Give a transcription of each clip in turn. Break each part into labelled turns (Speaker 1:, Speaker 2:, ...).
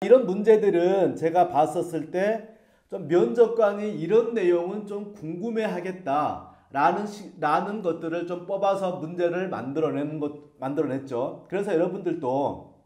Speaker 1: 이런 문제들은 제가 봤었을 때 좀 면접관이 이런 내용은 좀 궁금해 하겠다 라는 것들을 좀 뽑아서 문제를 만들어냈죠. 그래서 여러분들도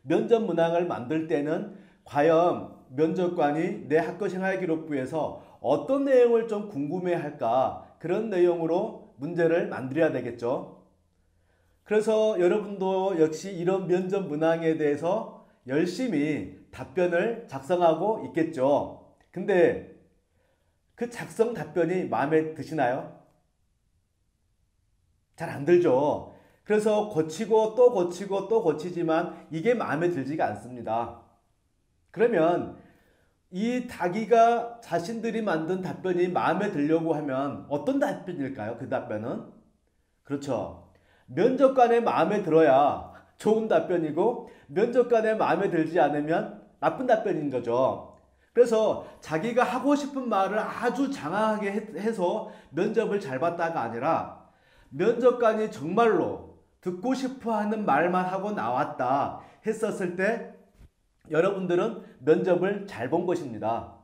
Speaker 1: 면접 문항을 만들 때는 과연 면접관이 내 학교생활기록부에서 어떤 내용을 좀 궁금해 할까, 그런 내용으로 문제를 만들어야 되겠죠. 그래서 여러분도 역시 이런 면접 문항에 대해서 열심히 답변을 작성하고 있겠죠. 근데 그 작성 답변이 마음에 드시나요? 잘 안 들죠. 그래서 고치고 또 고치고 또 고치지만 이게 마음에 들지가 않습니다. 그러면 이 자기가 자신들이 만든 답변이 마음에 들려고 하면 어떤 답변일까요? 그 답변은? 그렇죠. 면접관의 마음에 들어야 좋은 답변이고, 면접관의 마음에 들지 않으면 나쁜 답변인 거죠. 그래서 자기가 하고 싶은 말을 아주 장황하게 해서 면접을 잘 봤다가 아니라, 면접관이 정말로 듣고 싶어 하는 말만 하고 나왔다 했었을 때 여러분들은 면접을 잘 본 것입니다.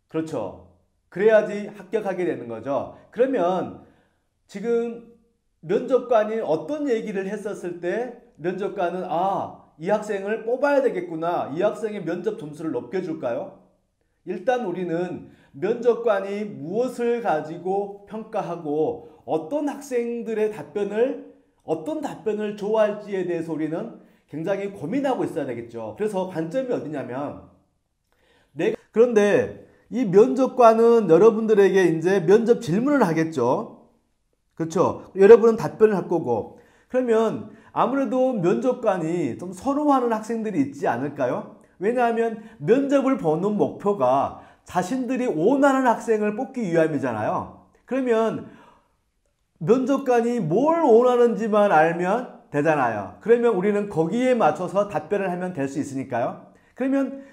Speaker 1: 그렇죠. 그래야지 합격하게 되는 거죠. 그러면 지금 면접관이 어떤 얘기를 했었을 때 면접관은 이 학생을 뽑아야 되겠구나, 이 학생의 면접 점수를 높여줄까요? 일단 우리는 면접관이 무엇을 가지고 평가하고 어떤 답변을 좋아할지에 대해서 우리는 굉장히 고민하고 있어야 되겠죠. 그래서 관점이 어디냐면, 그런데 이 면접관은 여러분들에게 이제 면접 질문을 하겠죠. 그렇죠. 여러분은 답변을 할 거고. 그러면 아무래도 면접관이 좀 선호하는 학생들이 있지 않을까요? 왜냐하면 면접을 보는 목표가 자신들이 원하는 학생을 뽑기 위함이잖아요. 그러면 면접관이 뭘 원하는지만 알면 되잖아요. 그러면 우리는 거기에 맞춰서 답변을 하면 될 수 있으니까요. 그러면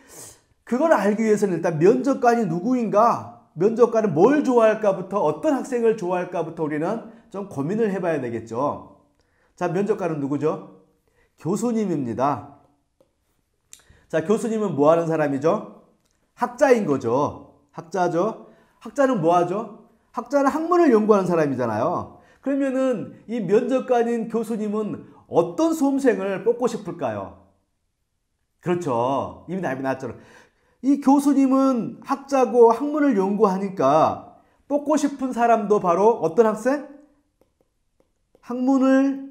Speaker 1: 그걸 알기 위해서는 일단 면접관이 누구인가, 면접관은 뭘 좋아할까부터, 어떤 학생을 좋아할까부터 우리는 좀 고민을 해봐야 되겠죠. 자, 면접관은 누구죠? 교수님입니다. 자, 교수님은 뭐 하는 사람이죠? 학자인 거죠. 학자죠. 학자는 뭐 하죠? 학자는 학문을 연구하는 사람이잖아요. 그러면은 이 면접관인 교수님은 어떤 수험생을 뽑고 싶을까요? 그렇죠. 이미 답이 나왔죠. 이 교수님은 학자고 학문을 연구하니까 뽑고 싶은 사람도 바로 어떤 학생? 학문을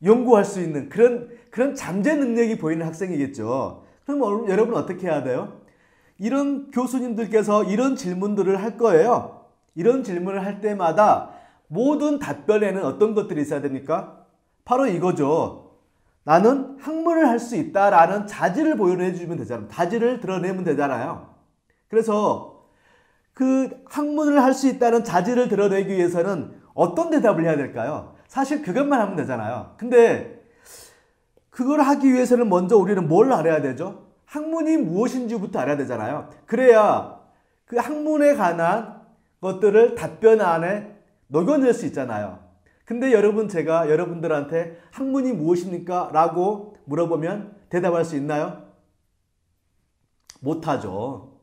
Speaker 1: 연구할 수 있는 그런 잠재 능력이 보이는 학생이겠죠. 그럼 여러분 어떻게 해야 돼요? 이런 교수님들께서 이런 질문들을 할 거예요. 이런 질문을 할 때마다 모든 답변에는 어떤 것들이 있어야 됩니까? 바로 이거죠. 나는 학문을 할 수 있다라는 자질을 보여주면 되잖아요. 자질을 드러내면 되잖아요. 그래서 그 학문을 할 수 있다는 자질을 드러내기 위해서는 어떤 대답을 해야 될까요? 사실 그것만 하면 되잖아요. 근데 그걸 하기 위해서는 먼저 우리는 뭘 알아야 되죠? 학문이 무엇인지부터 알아야 되잖아요. 그래야 그 학문에 관한 것들을 답변 안에 녹여낼 수 있잖아요. 근데 제가 여러분들한테 학문이 무엇입니까? 라고 물어보면 대답할 수 있나요? 못하죠.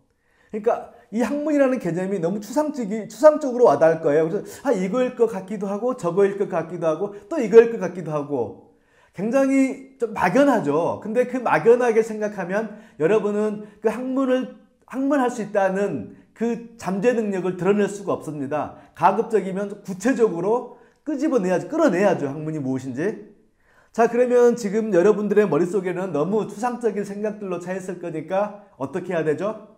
Speaker 1: 그러니까 이 학문이라는 개념이 너무 추상적으로 와닿을 거예요. 그래서 이거일 것 같기도 하고 저거일 것 같기도 하고 또 이거일 것 같기도 하고 굉장히 좀 막연하죠. 근데 그 막연하게 생각하면 여러분은 그 학문할 수 있다는 그 잠재 능력을 드러낼 수가 없습니다. 가급적이면 구체적으로 끌어내야죠. 학문이 무엇인지. 자, 그러면 지금 여러분들의 머릿속에는 너무 추상적인 생각들로 차 있을 거니까 어떻게 해야 되죠?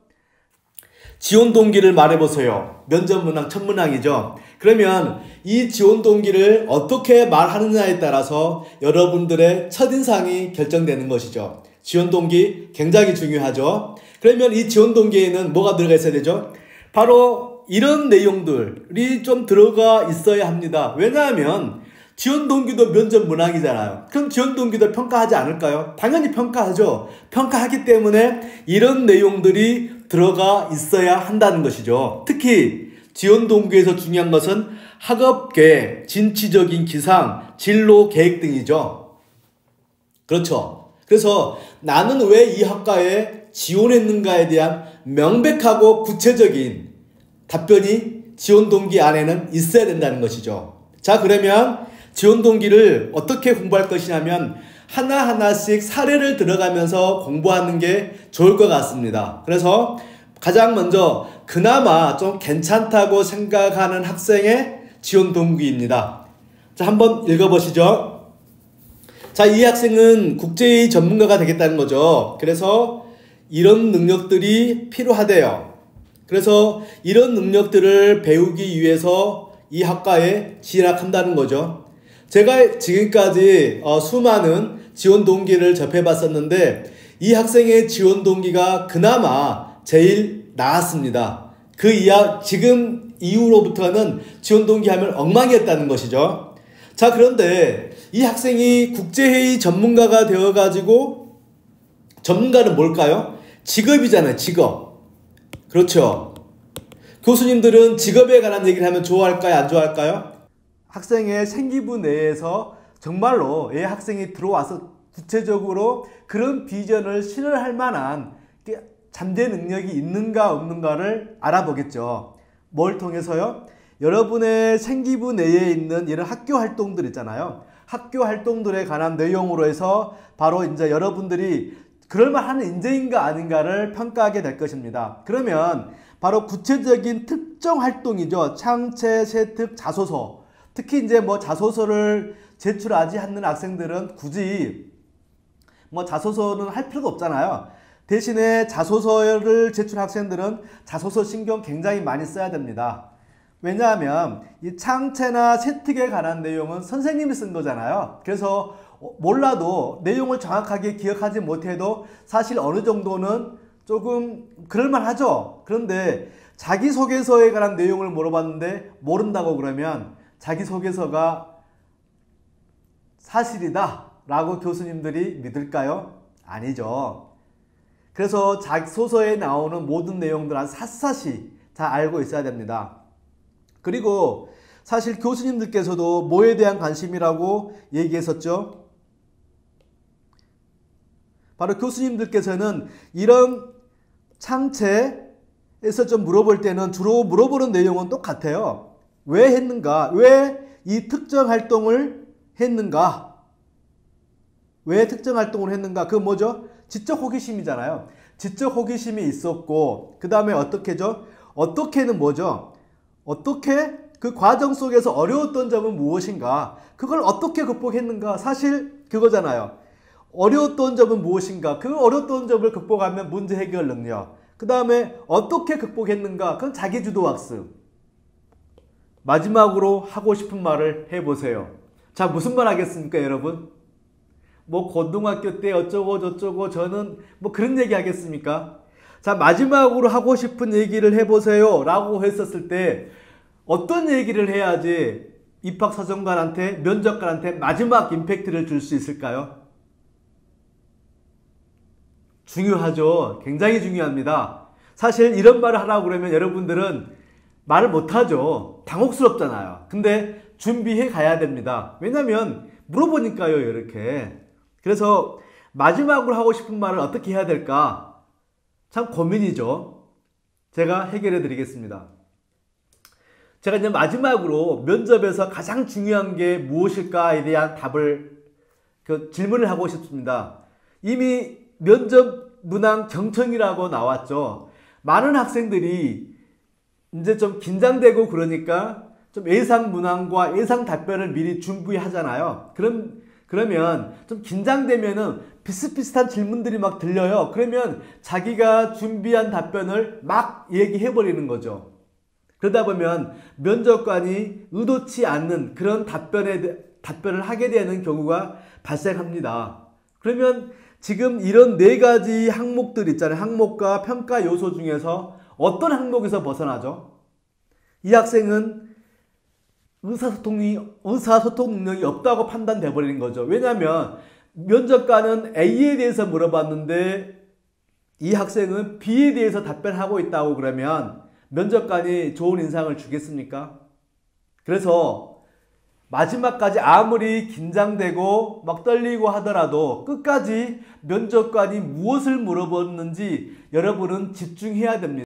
Speaker 1: 지원 동기를 말해보세요. 면접 문항 첫 문항이죠. 그러면 이 지원 동기를 어떻게 말하느냐에 따라서 여러분들의 첫인상이 결정되는 것이죠. 지원 동기 굉장히 중요하죠. 그러면 이 지원 동기에는 뭐가 들어가 있어야 되죠? 바로 이런 내용들이 좀 들어가 있어야 합니다. 왜냐하면 지원 동기도 면접 문항이잖아요. 그럼 지원 동기도 평가하지 않을까요? 당연히 평가하죠. 평가하기 때문에 이런 내용들이 들어가 있어야 한다는 것이죠. 특히 지원 동기에서 중요한 것은 학업 계획, 진취적인 기상, 진로 계획 등이죠. 그렇죠. 그래서 나는 왜 이 학과에 지원했는가에 대한 명백하고 구체적인 답변이 지원 동기 안에는 있어야 된다는 것이죠. 자, 그러면 지원 동기를 어떻게 공부할 것이냐면 하나하나씩 사례를 들어가면서 공부하는 게 좋을 것 같습니다. 그래서 가장 먼저 그나마 좀 괜찮다고 생각하는 학생의 지원 동기입니다. 자, 한번 읽어보시죠. 자, 이 학생은 국제회의 전문가가 되겠다는 거죠. 그래서 이런 능력들이 필요하대요. 그래서 이런 능력들을 배우기 위해서 이 학과에 진학한다는 거죠. 제가 지금까지 수많은 지원 동기를 접해봤었는데 이 학생의 지원 동기가 그나마 제일 나았습니다. 지금 이후로부터는 지원 동기 하면 엉망이었다는 것이죠. 자, 그런데 이 학생이 국제회의 전문가가 되어가지고 전문가는 뭘까요? 직업이잖아요. 직업. 그렇죠. 교수님들은 직업에 관한 얘기를 하면 좋아할까요? 안 좋아할까요? 학생의 생기부 내에서 정말로 이 학생이 들어와서 구체적으로 그런 비전을 실현할 만한 잠재 능력이 있는가 없는가를 알아보겠죠. 뭘 통해서요? 여러분의 생기부 내에 있는 이런 학교 활동들 있잖아요. 학교 활동들에 관한 내용으로 해서 바로 이제 여러분들이 그럴만한 인재인가 아닌가를 평가하게 될 것입니다. 그러면 바로 구체적인 특정 활동이죠. 창체, 세특, 자소서. 특히 이제 뭐 자소서를 제출하지 않는 학생들은 굳이 뭐 자소서는 할 필요가 없잖아요. 대신에 자소서를 제출한 학생들은 자소서 신경 굉장히 많이 써야 됩니다. 왜냐하면 이 창체나 세특에 관한 내용은 선생님이 쓴 거잖아요. 그래서 몰라도 내용을 정확하게 기억하지 못해도 사실 어느 정도는 조금 그럴만하죠. 그런데 자기소개서에 관한 내용을 물어봤는데 모른다고 그러면 자기소개서가 사실이다 라고 교수님들이 믿을까요? 아니죠. 그래서 자기소서에 나오는 모든 내용들은 샅샅이 다 알고 있어야 됩니다. 그리고 사실 교수님들께서도 뭐에 대한 관심이라고 얘기했었죠? 바로 교수님들께서는 이런 창체에서 좀 물어볼 때는 주로 물어보는 내용은 똑같아요. 왜 했는가? 왜 이 특정 활동을 했는가? 왜 특정 활동을 했는가? 그건 뭐죠? 지적 호기심이잖아요. 지적 호기심이 있었고 그 다음에 어떻게죠? 어떻게는 뭐죠? 어떻게 그 과정 속에서 어려웠던 점은 무엇인가? 그걸 어떻게 극복했는가? 사실 그거잖아요. 어려웠던 점은 무엇인가? 그 어려웠던 점을 극복하면 문제 해결 능력. 그 다음에 어떻게 극복했는가? 그건 자기주도 학습. 마지막으로 하고 싶은 말을 해보세요. 자, 무슨 말 하겠습니까, 여러분? 뭐 고등학교 때 어쩌고 저쩌고 저는 뭐 그런 얘기 하겠습니까? 자, 마지막으로 하고 싶은 얘기를 해보세요 라고 했었을 때 어떤 얘기를 해야지 입학사정관한테 면접관한테 마지막 임팩트를 줄 수 있을까요? 중요하죠. 굉장히 중요합니다. 사실 이런 말을 하라고 그러면 여러분들은 말을 못하죠. 당혹스럽잖아요. 근데 준비해 가야 됩니다. 왜냐면 물어보니까요, 이렇게. 그래서 마지막으로 하고 싶은 말을 어떻게 해야 될까? 참 고민이죠. 제가 해결해 드리겠습니다. 제가 이제 마지막으로 면접에서 가장 중요한 게 무엇일까에 대한 질문을 하고 싶습니다. 이미 면접 문항 경청이라고 나왔죠. 많은 학생들이 이제 좀 긴장되고 그러니까 좀 예상 문항과 예상 답변을 미리 준비하잖아요. 그러면 좀 긴장되면은 비슷비슷한 질문들이 막 들려요. 그러면 자기가 준비한 답변을 막 얘기해버리는 거죠. 그러다 보면 면접관이 의도치 않는 그런 답변을 하게 되는 경우가 발생합니다. 그러면 지금 이런 네 가지 항목들 있잖아요. 항목과 평가 요소 중에서 어떤 항목에서 벗어나죠? 이 학생은 의사소통 능력이 없다고 판단돼 버리는 거죠. 왜냐하면 면접관은 A에 대해서 물어봤는데 이 학생은 B에 대해서 답변하고 있다고 그러면 면접관이 좋은 인상을 주겠습니까? 그래서 마지막까지 아무리 긴장되고 막 떨리고 하더라도 끝까지 면접관이 무엇을 물어봤는지 여러분은 집중해야 됩니다.